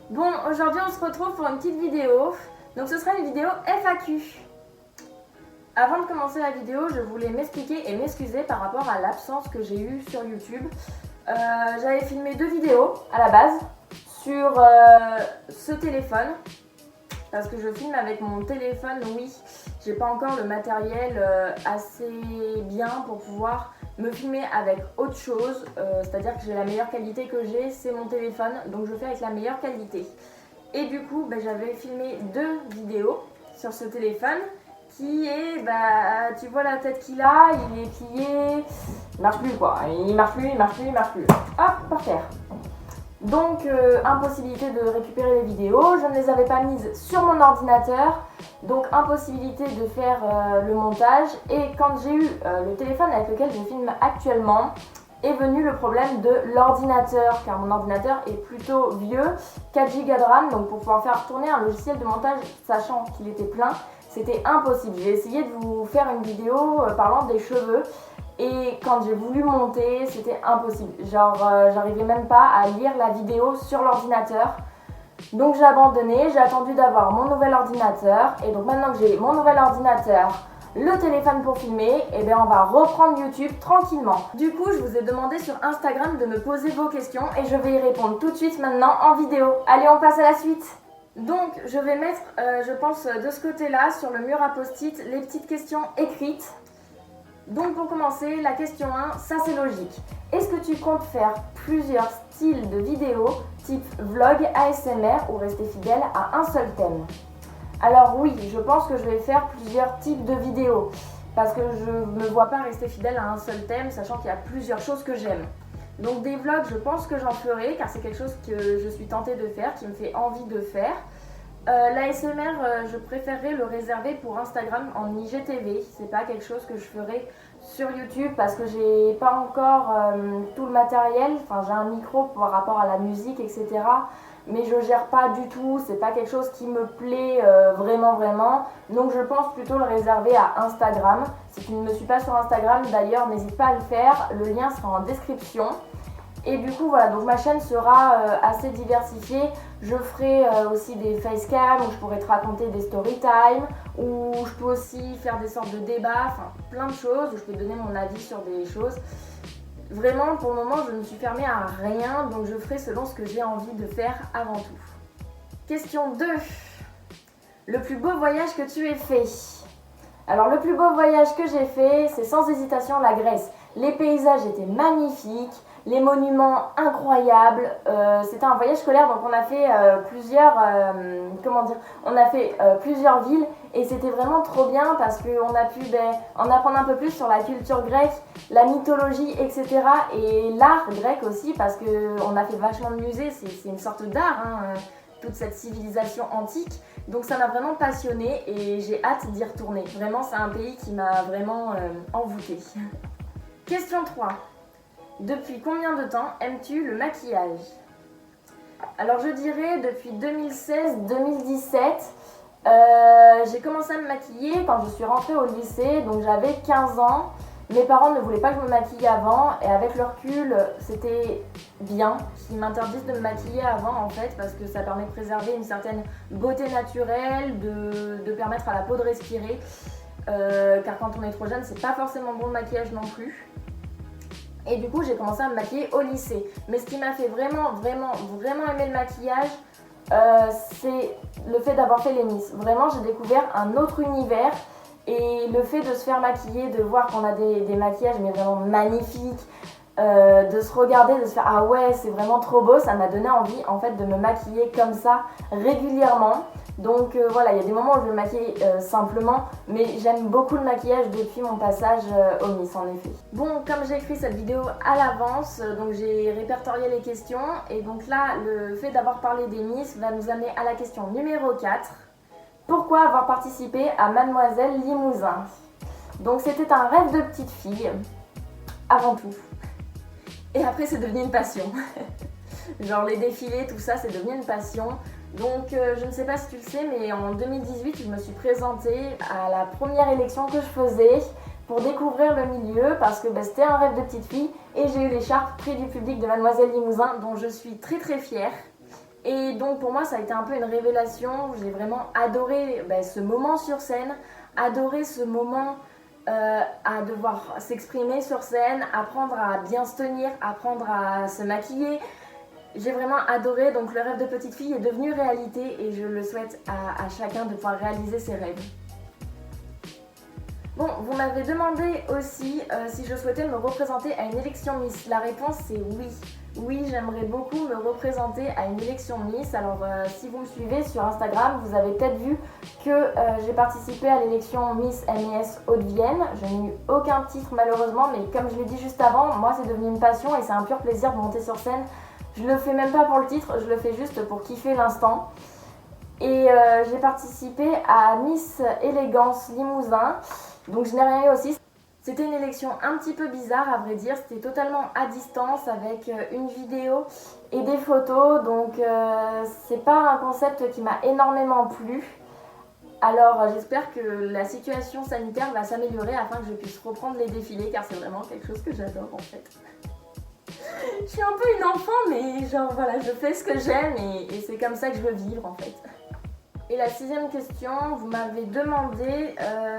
Bon, aujourd'hui on se retrouve pour une petite vidéo. Donc ce sera une vidéo FAQ. Avant de commencer la vidéo, je voulais m'expliquer et m'excuser par rapport à l'absence que j'ai eue sur YouTube. J'avais filmé 2 vidéos à la base sur ce téléphone. Parce que je filme avec mon téléphone, oui, j'ai pas encore le matériel assez bien pour pouvoir me filmer avec autre chose, c'est-à-dire que j'ai la meilleure qualité que j'ai, c'est mon téléphone, donc je fais avec la meilleure qualité. Et du coup, j'avais filmé 2 vidéos sur ce téléphone qui est, tu vois la tête qu'il a, il est plié, il marche plus quoi, il marche plus. Hop, par terre. Donc impossibilité de récupérer les vidéos, je ne les avais pas mises sur mon ordinateur, donc impossibilité de faire le montage. Et quand j'ai eu le téléphone avec lequel je filme actuellement, est venu le problème de l'ordinateur, car mon ordinateur est plutôt vieux, 4 Go de RAM, donc pour pouvoir faire tourner un logiciel de montage sachant qu'il était plein, c'était impossible. J'ai essayé de vous faire une vidéo parlant des cheveux. Et quand j'ai voulu monter, c'était impossible. J'arrivais même pas à lire la vidéo sur l'ordinateur. Donc j'ai abandonné, j'ai attendu d'avoir mon nouvel ordinateur. Et donc maintenant que j'ai mon nouvel ordinateur, le téléphone pour filmer, on va reprendre YouTube tranquillement. Du coup, je vous ai demandé sur Instagram de me poser vos questions et je vais y répondre tout de suite maintenant en vidéo. Allez, on passe à la suite. Donc je vais mettre, je pense, de ce côté-là, sur le mur à post-it, les petites questions écrites. Donc pour commencer, la question 1, ça c'est logique. Est-ce que tu comptes faire plusieurs styles de vidéos, type vlog, ASMR ou rester fidèle à un seul thème? Alors oui, je pense que je vais faire plusieurs types de vidéos, parce que je ne me vois pas rester fidèle à un seul thème, sachant qu'il y a plusieurs choses que j'aime. Donc des vlogs, je pense que j'en ferai, car c'est quelque chose que je suis tentée de faire, qui me fait envie de faire. L'ASMR, je préférerais le réserver pour Instagram en IGTV. C'est pas quelque chose que je ferai sur YouTube parce que j'ai pas encore tout le matériel. Enfin, j'ai un micro par rapport à la musique, etc. Mais je gère pas du tout. C'est pas quelque chose qui me plaît vraiment. Donc je pense plutôt le réserver à Instagram. Si tu ne me suis pas sur Instagram, d'ailleurs, n'hésite pas à le faire. Le lien sera en description. Et du coup voilà, donc ma chaîne sera assez diversifiée. Je ferai aussi des facecam où je pourrai te raconter des story time, où je peux aussi faire des sortes de débats, enfin plein de choses, où je peux donner mon avis sur des choses. Vraiment pour le moment je ne suis fermée à rien, donc je ferai selon ce que j'ai envie de faire avant tout. Question 2. Le plus beau voyage que tu aies fait? Alors le plus beau voyage que j'ai fait, c'est sans hésitation la Grèce. Les paysages étaient magnifiques, les monuments incroyables. C'était un voyage scolaire, donc on a fait plusieurs villes et c'était vraiment trop bien parce qu'on a pu en apprendre un peu plus sur la culture grecque, la mythologie, etc. et l'art grec aussi, parce qu'on a fait vachement de musées, c'est une sorte d'art, toute cette civilisation antique. Donc ça m'a vraiment passionnée et j'ai hâte d'y retourner. Vraiment, c'est un pays qui m'a vraiment envoûtée. Question 3. Depuis combien de temps aimes-tu le maquillage? Alors je dirais depuis 2016-2017. J'ai commencé à me maquiller quand je suis rentrée au lycée, donc j'avais 15 ans. Mes parents ne voulaient pas que je me maquille avant et avec le recul, c'était bien qu'ils m'interdisent de me maquiller avant en fait, parce que ça permet de préserver une certaine beauté naturelle, de permettre à la peau de respirer, car quand on est trop jeune, c'est pas forcément bon le maquillage non plus. Et du coup, j'ai commencé à me maquiller au lycée. Mais ce qui m'a fait vraiment aimer le maquillage, c'est le fait d'avoir fait les Miss. Vraiment, j'ai découvert un autre univers. Et le fait de se faire maquiller, de voir qu'on a des maquillages mais vraiment magnifiques, de se regarder, de se faire ah ouais c'est vraiment trop beau, ça m'a donné envie en fait de me maquiller comme ça régulièrement. Donc voilà, il y a des moments où je me maquille simplement, mais j'aime beaucoup le maquillage depuis mon passage au Miss en effet. Bon, comme j'ai écrit cette vidéo à l'avance, donc j'ai répertorié les questions et donc là le fait d'avoir parlé des Miss va nous amener à la question numéro 4. Pourquoi avoir participé à Mademoiselle Limousin? Donc c'était un rêve de petite fille, avant tout. Et après c'est devenu une passion. Genre les défilés, tout ça, c'est devenu une passion. Donc je ne sais pas si tu le sais, mais en 2018, je me suis présentée à la première élection que je faisais pour découvrir le milieu, parce que c'était un rêve de petite fille. Et j'ai eu l'écharpe prix du public de Mademoiselle Limousin, dont je suis très fière. Et donc pour moi ça a été un peu une révélation, j'ai vraiment adoré ce moment sur scène, adoré ce moment à devoir s'exprimer sur scène, apprendre à bien se tenir, apprendre à se maquiller. J'ai vraiment adoré, donc le rêve de petite fille est devenu réalité et je le souhaite à chacun de pouvoir réaliser ses rêves. Bon, vous m'avez demandé aussi si je souhaitais me représenter à une élection Miss. La réponse c'est oui. Oui, j'aimerais beaucoup me représenter à une élection Miss. Alors si vous me suivez sur Instagram, vous avez peut-être vu que j'ai participé à l'élection Miss MES Haute-Vienne. Je n'ai eu aucun titre malheureusement, mais comme je l'ai dit juste avant, moi c'est devenu une passion et c'est un pur plaisir de monter sur scène. Je le fais même pas pour le titre, je le fais juste pour kiffer l'instant. Et j'ai participé à Miss Élégance Limousin, donc je n'ai rien eu aussi. C'était une élection un petit peu bizarre à vrai dire, c'était totalement à distance avec une vidéo et des photos, donc c'est pas un concept qui m'a énormément plu. Alors j'espère que la situation sanitaire va s'améliorer afin que je puisse reprendre les défilés car c'est vraiment quelque chose que j'adore en fait. Je suis un peu une enfant mais genre voilà, je fais ce que j'aime et c'est comme ça que je veux vivre en fait. Et la 6e question, vous m'avez demandé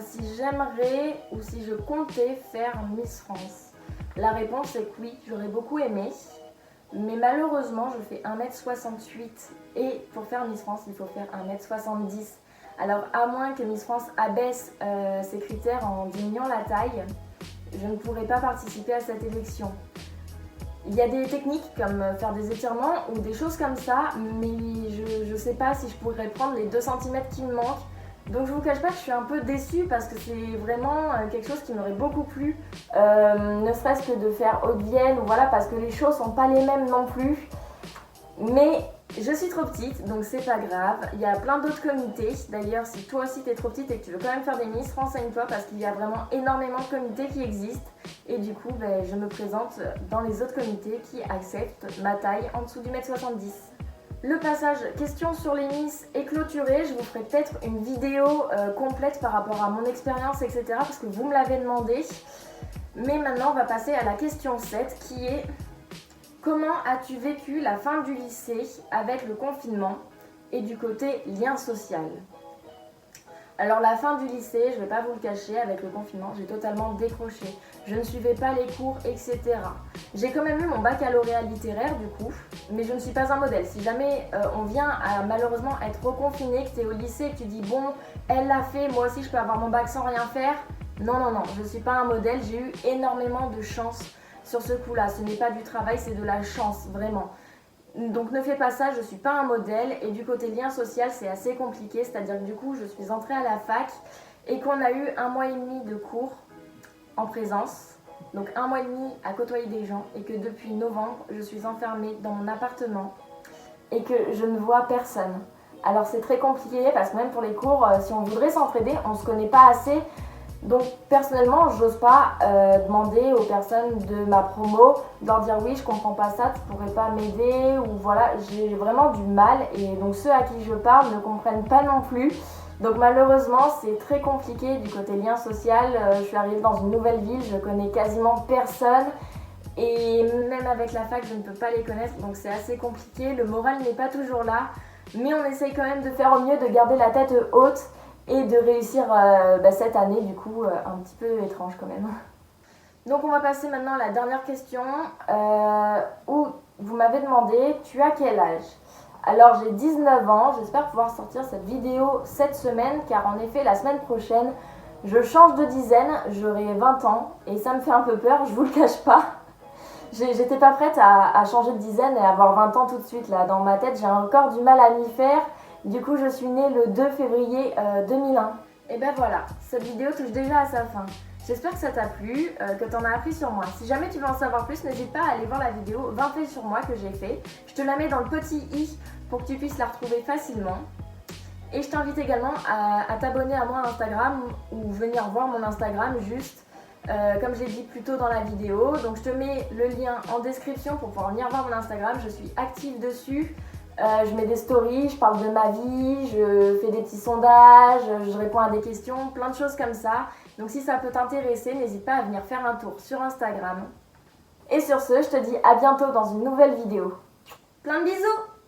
si j'aimerais ou si je comptais faire Miss France. La réponse est que oui, j'aurais beaucoup aimé, mais malheureusement je fais 1m68 et pour faire Miss France il faut faire 1m70. Alors à moins que Miss France abaisse ses critères en diminuant la taille, je ne pourrai pas participer à cette élection. Il y a des techniques comme faire des étirements ou des choses comme ça, mais je sais pas si je pourrais prendre les 2 cm qui me manquent. Donc je vous cache pas que je suis un peu déçue parce que c'est vraiment quelque chose qui m'aurait beaucoup plu, ne serait-ce que de faire Haute-Vienne ou voilà, parce que les shows sont pas les mêmes non plus. Mais je suis trop petite, donc c'est pas grave. Il y a plein d'autres comités. D'ailleurs, si toi aussi t'es trop petite et que tu veux quand même faire des Miss, renseigne-toi parce qu'il y a vraiment énormément de comités qui existent. Et du coup, je me présente dans les autres comités qui acceptent ma taille en dessous du 1m70. Le passage question sur les Miss est clôturé. Je vous ferai peut-être une vidéo complète par rapport à mon expérience, etc. parce que vous me l'avez demandé. Mais maintenant, on va passer à la question 7 qui est: comment as-tu vécu la fin du lycée avec le confinement et du côté lien social? Alors la fin du lycée, je ne vais pas vous le cacher, avec le confinement, j'ai totalement décroché. Je ne suivais pas les cours, etc. J'ai quand même eu mon baccalauréat littéraire du coup, mais je ne suis pas un modèle. Si jamais on vient à malheureusement être reconfiné, que tu es au lycée et que tu dis bon, elle l'a fait, moi aussi je peux avoir mon bac sans rien faire. Non, je ne suis pas un modèle, j'ai eu énormément de chance sur ce coup-là. Ce n'est pas du travail, c'est de la chance, vraiment. Donc ne fais pas ça, je suis pas un modèle. Et du côté lien social, c'est assez compliqué, c'est-à-dire que du coup, je suis entrée à la fac et qu'on a eu 1 mois et demi de cours en présence. Donc 1 mois et demi à côtoyer des gens et que depuis novembre, je suis enfermée dans mon appartement et que je ne vois personne. Alors c'est très compliqué parce que même pour les cours, si on voudrait s'entraider, on se connaît pas assez. Donc personnellement, j'ose pas demander aux personnes de ma promo, de leur dire oui, je comprends pas ça, tu pourrais pas m'aider ou voilà, j'ai vraiment du mal et donc ceux à qui je parle ne comprennent pas non plus. Donc malheureusement, c'est très compliqué du côté lien social. Je suis arrivée dans une nouvelle ville, je connais quasiment personne et même avec la fac, je ne peux pas les connaître, donc c'est assez compliqué. Le moral n'est pas toujours là, mais on essaye quand même de faire au mieux, de garder la tête haute et de réussir cette année du coup un petit peu étrange quand même. Donc on va passer maintenant à la dernière question où vous m'avez demandé tu as quel âge? Alors j'ai 19 ans, j'espère pouvoir sortir cette vidéo cette semaine car en effet la semaine prochaine je change de dizaine, j'aurai 20 ans et ça me fait un peu peur, je vous le cache pas. J'étais pas prête à changer de dizaine et avoir 20 ans tout de suite là, dans ma tête j'ai encore du mal à m'y faire. Du coup, je suis née le 2 février 2001. Et ben voilà, cette vidéo touche déjà à sa fin. J'espère que ça t'a plu, que t'en as appris sur moi. Si jamais tu veux en savoir plus, n'hésite pas à aller voir la vidéo 20 faits sur moi que j'ai fait. Je te la mets dans le petit i pour que tu puisses la retrouver facilement. Et je t'invite également à t'abonner à moi à Instagram ou venir voir mon Instagram juste comme j'ai dit plus tôt dans la vidéo. Donc je te mets le lien en description pour pouvoir venir voir mon Instagram. Je suis active dessus. Je mets des stories, je parle de ma vie, je fais des petits sondages, je réponds à des questions, plein de choses comme ça. Donc si ça peut t'intéresser, n'hésite pas à venir faire un tour sur Instagram. Et sur ce, je te dis à bientôt dans une nouvelle vidéo. Plein de bisous!